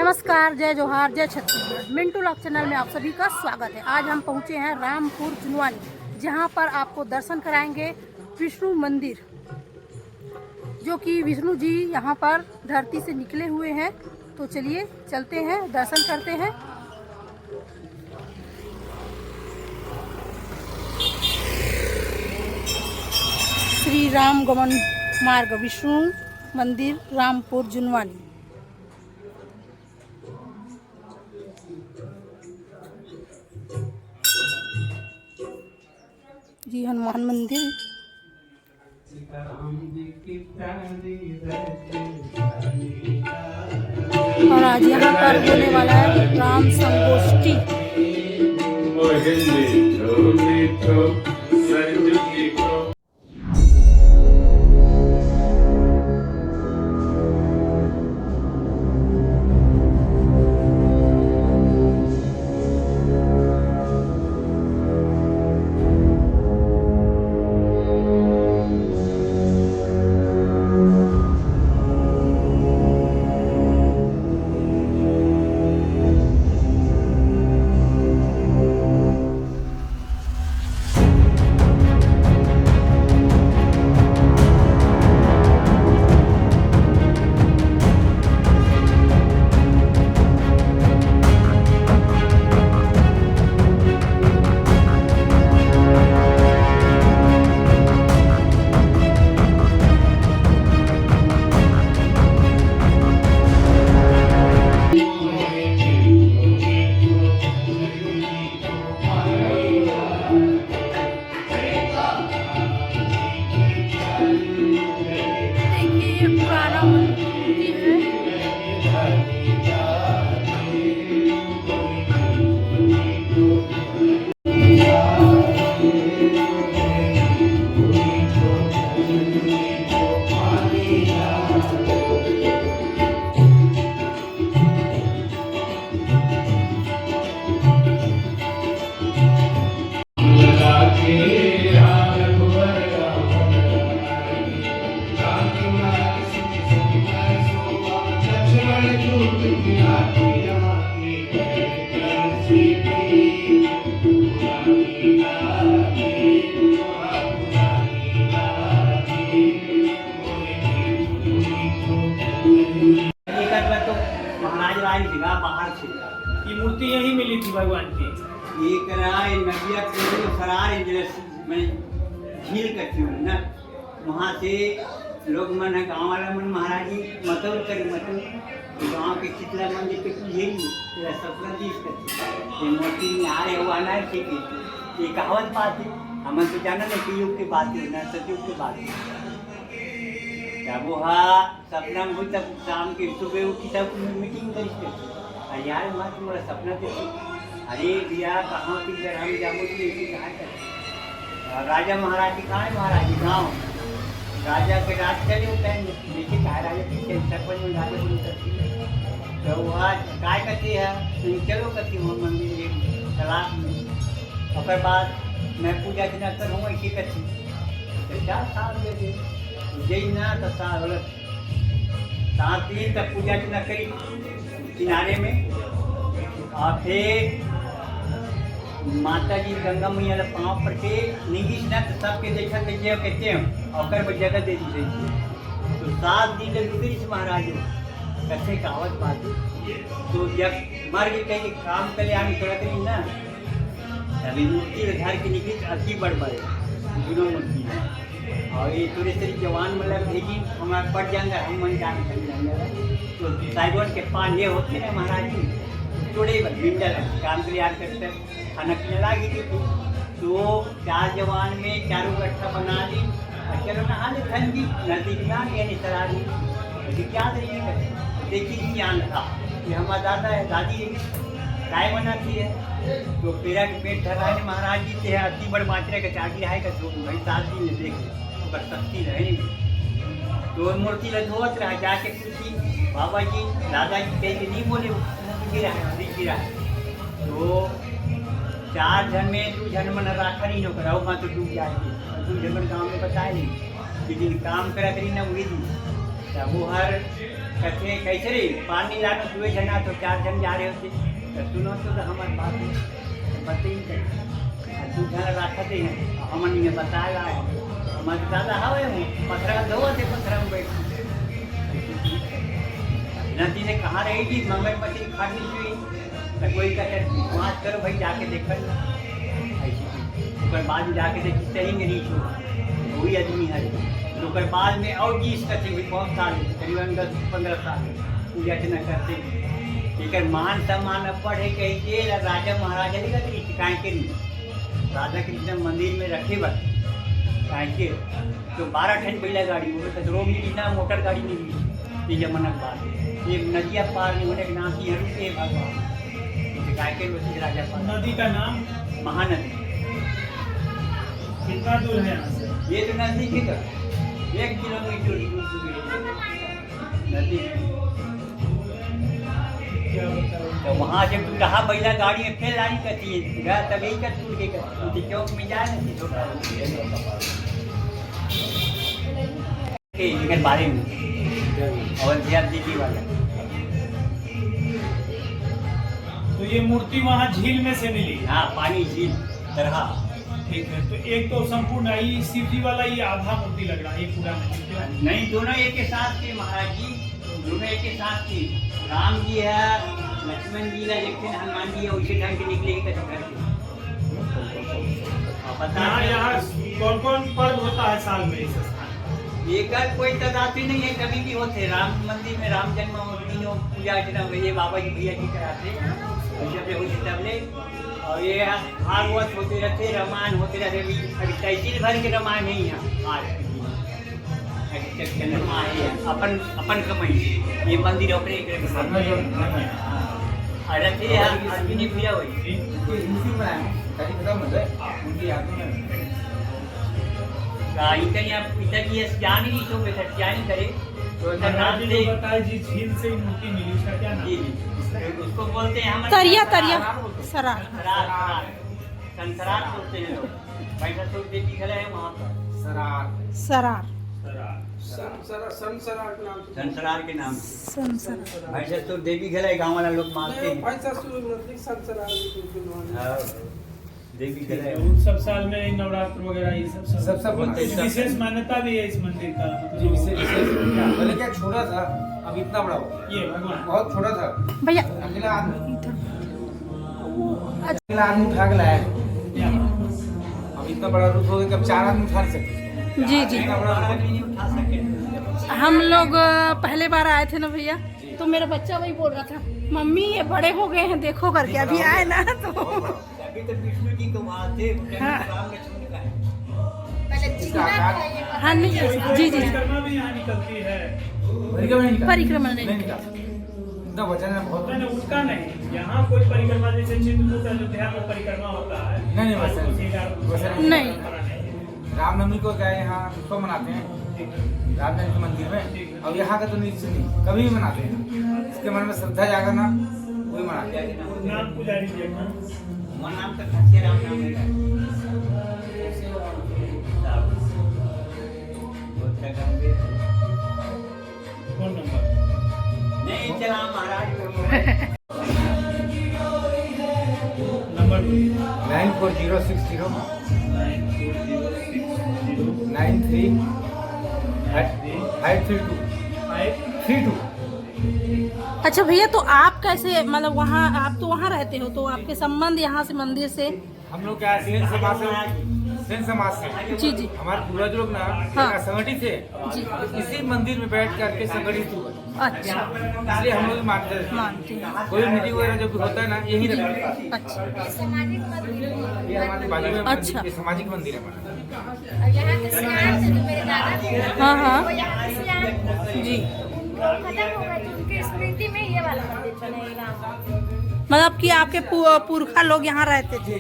नमस्कार, जय जोहार, जय छत्तीसगढ़। मिंटू लॉक चैनल में आप सभी का स्वागत है। आज हम पहुंचे हैं रामपुर जुनवानी, जहां पर आपको दर्शन कराएंगे विष्णु मंदिर, जो कि विष्णु जी यहां पर धरती से निकले हुए हैं। तो चलिए चलते हैं, दर्शन करते हैं। श्री राम गमन मार्ग विष्णु मंदिर रामपुर जुनवानी। जी हनुमान मंदिर। और आज यहाँ पर होने वाला है राम संगोष्ठी। बाहर से ये मूर्ति यही मिली थी भगवान की। एक राय नदिया फरार में झील कटी हुई ना, वहाँ से लोग मन गाँव वाला मन महाराज जी मतल कर मतल गाँव के चितला मंदिर पे यही सपना दीस करते मूर्ति में आ रहे हुआ ना ये कहावत बात है। हम तो जाना नहीं कि युग की बात है ना, सतयुग की बात है। जब वो सपना में तब शाम के सुबह उठी तब मीटिंग करी यार माँ तुम्हारा सपना देखो। अरे भैया कहाँ की जगह हम जामो तो ऐसी कहाँ कर राजा महाराज जी कहाँ है? महाराज जी गाँव राजा के राज चले होते हैं। देखिए कहा राजा पीछे सरपंच में राजा बोली करती है तो वहाँ काय करती है चलो करती हूँ मंदिर तालाब में। और बाद मैं पूजा अर्चना करूँ ऐसी करती तो 4 साल दे जय ना तो साल 7 दिन तक पूजा अर्चना करी किनारे में। और फिर माता जी गंगा मैया ने पाँव पर के निगिस ना तो सबके देखा देखिए कहते हैं और जगह दे दी तो 7 दिन रुके इस महाराज कैसे कहावत बात। तो जब मर गए कहीं काम करे आगे थोड़ा करी ना अभी मूर्ति घर के निकली अति बड़ बड़े दोनों मूर्ति और ये थोड़े से जवान मतलब भेजी हमारा पड़ जाएंगे हम मन जाने चले जाएंगे। तो साइबन के पान ये होते हैं महाराज जी थोड़े बिंडल काम तैयार करते खाना पीने लगी थी। तो 4 जवान में चारों गट्ठा बना दी और चलो नहा ले ठंडी नदी ना यानी तरा दी लेकिन क्या तरीके करते देखिए ज्ञान था कि हमारा दादा है दादी गाय बनाती है। तो पेरा के पेट धरा है महाराज जी से अति बड़ मात्रा का चाटी है तो भाई 7 दिन देख पर शक्ति रहे। तो मूर्ति धोत रहा जाके पूछी बाबा जी दादा जी कह के नहीं बोले गिरा है गिरा है। तो 4 जन में 2 जन मन राखा नहीं नो कराओ तो डूब जाएगी। 2 जन गाँव में बताए नहीं कि दिन काम करा करी ना उड़ी दी वो हर कहते कैसे रे पानी लाना 2 जना तो 4 जन जा रहे होते तो सुनो तो हमारे बात बताई नहीं 2 जना रखते हैं हमन ने बताया हमारे दादा हवे हूँ पथरा दो थे पथरा में बैठ नदी ने कहा रहेगी मंगल मछली खानी चाहिए तो कोई कहते वहाँ करो भाई जाके देखल ऐसी बाद में जाके देख करेंगे नहीं छोड़ वही आदमी है तो बाद में और भी इसका भी बहुत साल करीबन 10-15 साल पूजा अर्चना करते लेकिन मान सम्मान पढ़े कहीं के राजा महाराजा नहीं कहीं के नहीं राधा कृष्ण मंदिर में रखे बस कहीं के तो 12 ठन पहला गाड़ी वो तो रोड मिली ना मोटर गाड़ी नहीं मिली ये जमाना के बाद ये नदिया पार नहीं होने के नाम की है भगवान गाय के रोटी राजा पार नदी का नाम महानदी कितना दूर है यहाँ से? ये तो नजदीक ही तो 1 किलोमीटर दूर नदी क्या बताओ तो वहाँ से तू रहा बैला गाड़ी में फिर लानी करती है तभी कर टूट के करती चौक में जाए लेकिन बारे में और दीदी वाला तो ये मूर्ति वहाँ झील में से मिली। हाँ पानी झील तरह ठीक है तो एक तो संपूर्ण आई शिव जी वाला ये आधा मूर्ति लग रहा है ये पूरा नहीं क्या? नहीं दोनों एक के साथ थे महाराज जी दोनों एक के साथ थे राम जी है लक्ष्मण जी है लेकिन हनुमान जी है उसी ढंग के निकले कैसे करके यहाँ कौन कौन पर्व होता है साल में इस स्थान? एक कोई तदाती नहीं है कभी भी होते राम मंदिर में राम जन्मभूमि हो पूजा अर्चना ये बाबा जी भैया जी कराते ऐसे होते तबले और ये भागवत होते रहते रामायण होते रहते अभी तहसील भर के रामायण नहीं है आज अपन अपन कमाई ये मंदिर अपने रहते अश्विनी पूजा हुई पिताजी ज्ञान ही तो ज्ञान करे तो जी झील से मूर्ति मिली उसका क्या नाम? उसको बोलते हैं हम तरिया तरिया सरार संसरार बोलते हैं लोग पैसा तो देवी खड़े हैं वहाँ पर सरार संसरार के नाम संसरार पैसा तो देवी खड़े गाँव वाला लोग मानते हैं हाँ, देवी खड़े उन सब साल में नवरात्र वगैरह ये सब बोलते हैं विशेष मान्यता भी है इस मंदिर का जी पहले क्या छोटा था अब इतना बड़ा हो ये भगवान बहुत छोटा था भैया अकेला आदमी उठा के लाया अब इतना बड़ा रूप हो गया कि अब 4 आदमी उठा नहीं सकते जी जी इतना बड़ा रूप नहीं उठा सके हम लोग पहले बार आए थे ना भैया तो मेरा बच्चा वही बोल रहा था मम्मी ये बड़े हो गए हैं देखो करके अभी आए ना तो अभी तो विष्णु जी को वहाँ थे हाँ। राम लक्ष्मण का है इसका आकार हाँ नहीं जी जी परिक्रमा भी यहाँ निकलती है परिक्रमा नहीं निकला इतना वजन है बहुत मैंने उसका नहीं यहाँ कोई परिक्रमा जैसे चित्रकूट अयोध्या में परिक्रमा होता है नहीं, वैसे नहीं। रामनवमी को क्या है यहाँ उत्सव मनाते हैं रामनवमी के मंदिर में और यहाँ का तो नहीं कभी भी मनाते हैं इसके मन में श्रद्धा जाकर ना वही मनाते हैं नाम पुजारी जी का मन नाम तो खच्चे राम नाम है फोन नंबर नहीं चला महाराज नंबर 94060 93 अच्छा भैया तो आप कैसे मतलब वहाँ आप तो वहाँ रहते हो तो आपके संबंध यहाँ से मंदिर से हम लोग क्या सेन समाज से जी जी हमारे पूर्वज लोग ना हाँ। संगठित थे जी इसी मंदिर में बैठ करके संगठित हुए अच्छा इसलिए हम लोग मानते हैं मानते हैं कोई मीटिंग वगैरह जब होता है ना यही रहता है अच्छा ये हमारे बाजू में अच्छा। ये सामाजिक मंदिर है हमारा यहाँ के सियार थे जो मेरे दादा थे हाँ हाँ वो यहाँ के सियार जी वो खत्म हो गए तो उनकी स्मृति में ये वाला मंदिर बनेगा मतलब कि आपके पुरखा लोग यहाँ रहते थे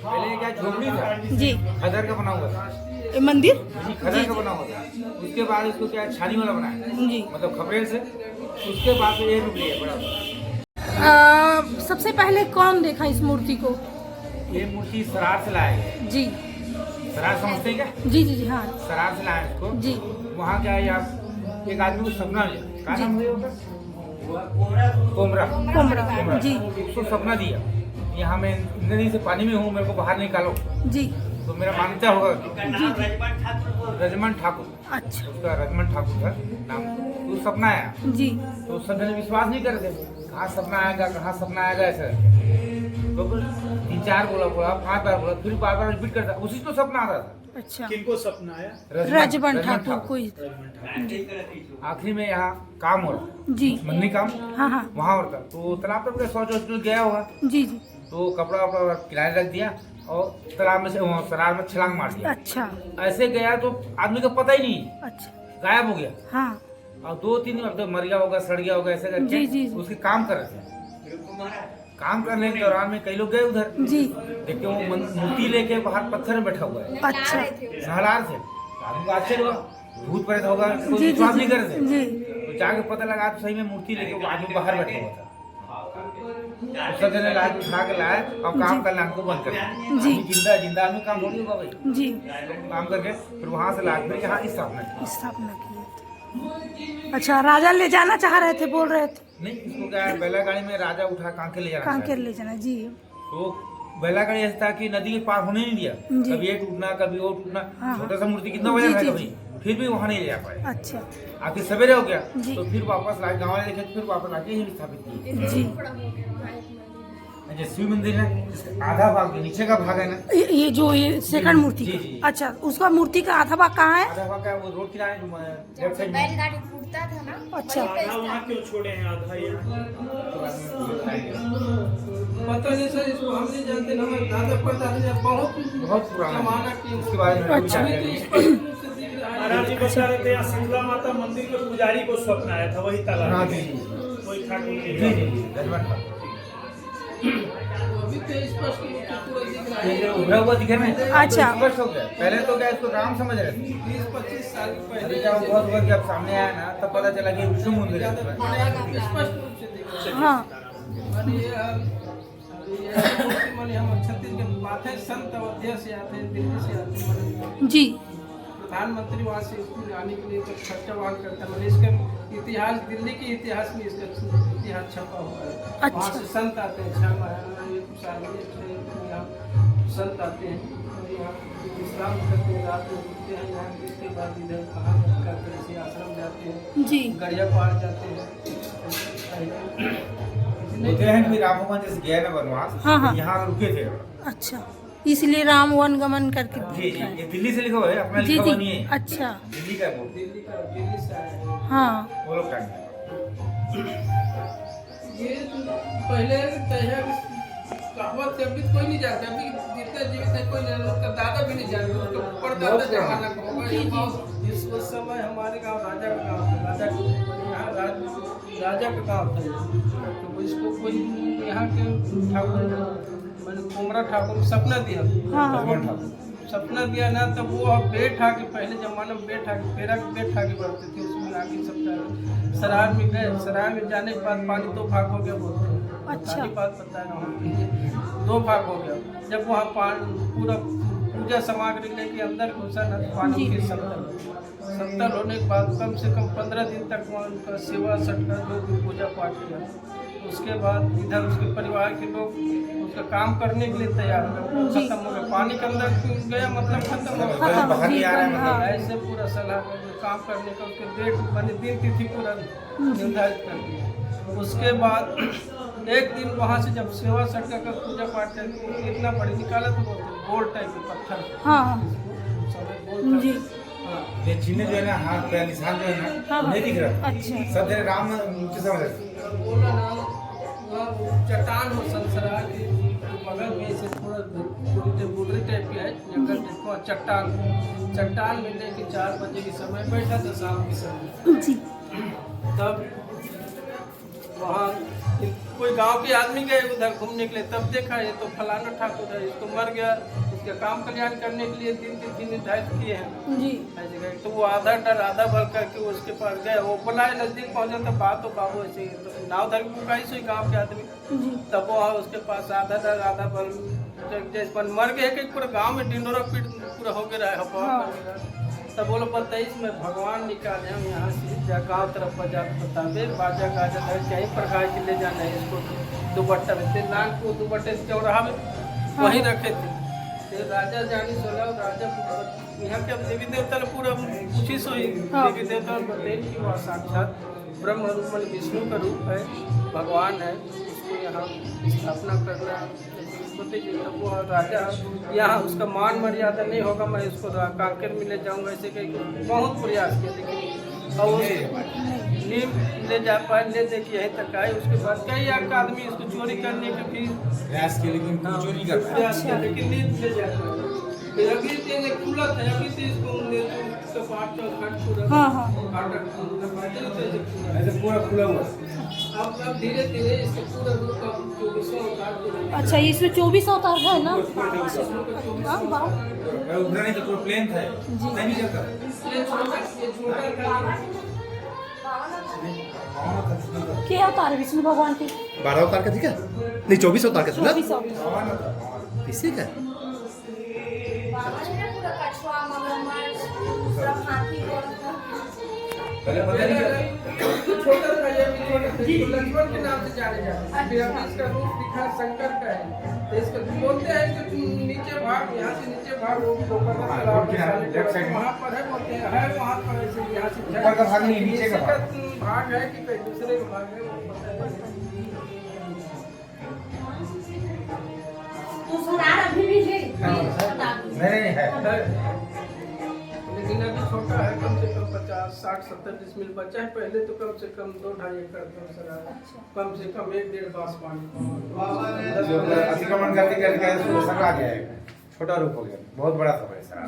पहले क्या झोपड़ी था जी खदर का बना हुआ था ये मंदिर जी खदर का बना हुआ था उसके बाद इसको क्या छानी वाला बनाया जी मतलब खपरेल से उसके बाद से ये रुक लिया बड़ा सबसे पहले कौन देखा इस मूर्ति को ये मूर्ति सरार से लाया गया जी सरार समझते हैं क्या जी जी जी हाँ सरार से लाया इसको जी वहाँ क्या है आप एक आदमी को सपना मिला क्या जी। नाम है उसका? कोमरा। कोमरा जी उसको सपना दिया, यहाँ मैं नदी से पानी में हूँ, मेरे को बाहर निकालो। जी तो मेरा मान्यता होगा रजमन रजमन ठाकुर, अच्छा उसका रजमन ठाकुर था नाम। तो सपना आया, जी तो सब जने विश्वास नहीं कर रहे थे, कहाँ सपना आएगा, कहाँ सपना आएगा ऐसा। तो फिर 3-4 बोला 5 बार बोला, फिर बार बार रिपीट करता, उसी को सपना आता था। अच्छा किनको सपना आया? रजबन ठाकुर कोई आखिरी में यहाँ काम हो रहा, जी मंदी काम हाँ हाँ वहाँ हो रहा था। तो तालाब तक शौच गया होगा, जी जी तो कपड़ा वपड़ा किनारे रख दिया और तालाब में से सरार में छलांग मार दिया। अच्छा ऐसे गया तो आदमी को पता ही नहीं, अच्छा गायब हो गया। हाँ और 2-3 अब तो मर गया होगा, सड़ गया होगा, ऐसे जी, जी, करके जी। उसके काम कर रहे थे। काम करने के दौरान में कई लोग गए उधर, जी देखते वो मूर्ति लेके बाहर पत्थर में बैठा हुआ है, अच्छा नहलार से। आदमी को आश्चर्य हुआ, भूत प्रेत होगा, कोई जी विश्वास जी नहीं कर रहे थे। जी तो जाके पता लगा तो सही में मूर्ति लेके वो आदमी बाहर बैठा हुआ था। तो सब जने लाके उठा के लाए और काम करना हमको बंद कर दिया। जी। आदमी जिंदा आदमी काम थोड़ी होगा भाई। जी काम करके फिर वहां से लाके फिर यहाँ स्थापना की। स्थापना की है। अच्छा राजा ले जाना चाह रहे थे, बोल रहे थे नहीं, इसको क्या है, बैलागाड़ी में राजा उठा कांके ले जाना कांकेर चाहता। ले जाना जी तो बैलागाड़ी ऐसा था कि नदी के पार होने नहीं दिया, जी। कभी ये टूटना कभी वो टूटना। हाँ। छोटा सा मूर्ति कितना जी, वजन है जी, कभी, फिर भी वहां नहीं ले जा पाए। अच्छा आखिर सवेरे हो गया जी। तो फिर वापस लाके गाँव वाले देखे, फिर वापस लाके यही स्थापित किए। जी जैसे शिव मंदिर है, इसका आधा भाग जो नीचे का भाग है ना, ये जो ये सेकंड मूर्ति जी, का जी। अच्छा उसका मूर्ति का आधा भाग कहाँ है? आधा भाग का वो रोड किनारे लेफ्ट साइड में। बैलगाड़ी टूटता था ना, अच्छा आधा वहाँ क्यों छोड़े हैं, आधा यहाँ? पता नहीं सर, इसको हम नहीं जानते, ना हमारे दादा परदादा ने बहुत बहुत पुराना जमाना है। की उसके बारे में अच्छा। महाराज जी बता रहे थे यहाँ शीतला माता मंदिर के पुजारी को स्वप्न आया था, वही तालाब हाँ में। जी जी वही ठाकुर जी जी जी रजमन ठाकुर। अभी तो स्पष्ट पूरा दिख रहा ये है। जो उभरा हुआ दिखे ना, अच्छा। तो स्पष्ट हो गया। पहले तो क्या इसको राम समझ रहे थे, 20-25 साल अभी पहले क्या बहुत हुआ कि अब सामने आया ना तब पता चला कि विष्णु मंदिर है। स्पष्ट रूप से दिख रहा है। हाँ माने ये मूर्ति माने हम छत्तीसगढ़ के बात है, संत अयोध्या से आते हैं, दिल्ली से आते हैं, माने जी प्रधानमंत्री वहाँ से स्कूल आने के लिए तो खर्चा वहाँ करता है। माने इसका इतिहास, दिल्ली के इतिहास में इसका इतिहास छपा हुआ है। अच्छा। वहाँ से संत आते हैं, 6 महीना यहाँ संत आते हैं और यहाँ विश्राम करते हैं, रात में रुकते हैं यहाँ। इसके बाद इधर कहाँ करते हैं, इसी आश्रम जाते हैं, जी गड़िया पार जाते हैं। बोलते हैं कि राम भगवान जैसे गए ना वनवास, हाँ, हाँ। यहाँ रुके थे। अच्छा इसलिए राम वन गमन करके जी जी, ये दिल्ली से लिखा हुआ है, अपना जी लिखा हुआ जी नहीं है। अच्छा दिल्ली का है वो, दिल्ली से आए हैं। हाँ वो लोग टाइम। ये पहले कहावत से अभी कोई नहीं जानता, अभी जितने जीवित है कोई नहीं, उसका दादा भी नहीं जानता, उसका परदादा जमाना का होगा। ये बहुत उस समय हमारे गांव राजा का गांव था, यहाँ राजा का गांव था। तो इसको कोई यहाँ के ठाकुर मैंने कोमरा ठाकुर सपना दिया, हाँ रजमन ठाकुर। सपना दिया ना, तब वो बैठा के पहले जमाने में बैठा के पेरा के बैठा के बढ़ते थे, उसमें आगे सब सरार में गए। सरार में जाने के बाद पानी 2 भाग हो गया, बोलते हैं। अच्छा। सारी बात बता रहा हूँ, 2 भाग हो गया। जब वहाँ पानी पूरा पूजा सामग्री लेके अंदर घुसा ना, तो पानी जी। के समतल होने के बाद कम से कम 15 दिन तक वहाँ उनका सेवा सटका जो भी पूजा पाठ किया। उसके बाद इधर उसके परिवार के लोग उसका काम करने के लिए तैयार हो, जी। खत्म हो गया। पानी के अंदर गया मतलब खत्म हो गया। हाँ, बाहर नहीं आ रहा है हाँ। मतलब। ऐसे पूरा सलाह करके काम करने का उसके डेट मैंने दिन तिथि पूरा निर्धारित कर दिया। उसके बाद एक दिन वहाँ से जब सेवा सटका का पूजा पाठ करके इतना बड़ी निकाला तो बोलते गोल टाइप के पत्थर हाँ सब गोल जी हाँ। ये चिन्ह जो है ना, हाथ का निशान जो है हाँ, ना, नहीं दिख रहा। अच्छा सब जगह राम नीचे समझ रहे। बोला ना वहाँ चट्टान हो संसरा के बगल में से थोड़ा बुदरी टाइप की है जंगल टाइप का चट्टान में लेके 4 बजे के समय बैठा था, शाम के समय। जी तब वहाँ कोई गांव के आदमी गए उधर घूमने के लिए, तब देखा ये तो फलाना ठाकुर है, इसको मर गया, इसका काम कल्याण करने के लिए 3 तिथि निर्धारित किए हैं। जी ऐसे गए तो वो आधा डर आधा भर करके उसके पास गए। वो बुलाए, नजदीक पहुंचा तो बात तो बाबू ऐसे ही तो नाव धर के बुकाई सोई गाँव के आदमी। जी तब वो उसके पास आधा डर आधा बल जैसे मर गए कि पूरा गांव में डिंडोरा पीट पूरा हो गया है, हवा हाँ। कर गया। तब बोलो 22 में भगवान निकाले हम यहाँ से गाँव तरफ बाजार बतावे बाजा गाजा है कई प्रकार के ले जाना है इसको दुपट्टा में लाल को दुपट्टे से चौराहा में वहीं रखे थे फिर राजा जानी सोला और राजा यहाँ के देवी देवता ने पूरा पूछी सोई देवी देवता ने बताई कि वह साक्षात ब्रह्म रूप में विष्णु का रूप है भगवान है उसको यहाँ स्थापना करना तब वो राजा यहाँ उसका मान मर्यादा नहीं होगा मैं इसको कांकेर में ले जाऊँगा ऐसे कहीं बहुत प्रयास किया लेकिन और नीम ले जा पाए ले दे कि यहीं तक आए उसके बाद कई आदमी इसको चोरी करने के भी प्रयास किए लेकिन चोरी नहीं कर पाए। प्रयास किया लेकिन नींद ले जाता है फिर अभी दिन खुला था अभी से इसको ले तो पाँच चौखट पूरा हाँ ऐसे पूरा खुला हुआ अब धीरे धीरे इसको पूरा रूप का 24 अवतार अच्छा इसमें 24 अवतार है ना। हाँ वाह उधर नहीं तो कोई प्लेन था नहीं चलता ये छोटा था क्या अवतार है विष्णु भगवान के? 12 अवतार का थी क्या? नहीं 24 अवतार का था 24 अवतार। इसी का पूरा कछुआ मगरमच्छ पूरा हाथी पहले पता नहीं चला छोटा था ये भी छोटा था इसको लक्ष्मण के नाम से जाने जाते हैं फिर अभी इसका रूप दिखा शंकर का है तो इसको बोलते हैं कि नीचे भाग यहाँ से नीचे भाग वो लेफ्ट साइड वहाँ पर है बोलते हैं है वहाँ पर ऐसे यहाँ से ऊपर का भाग नहीं नीचे का भाग है कि कहीं दूसरे का भाग है वो पता नहीं। तो सरार अभी भी है नहीं है लेकिन अभी छोटा है कम से कम 50-60-70 डिसमिल बचा है पहले तो कम से कम 2-2.5 एकड़ था सर कम से कम 1-1.5 बास पानी अतिक्रमण करते करते सब आ गया है छोटा रूप हो गया बहुत बड़ा था भाई सर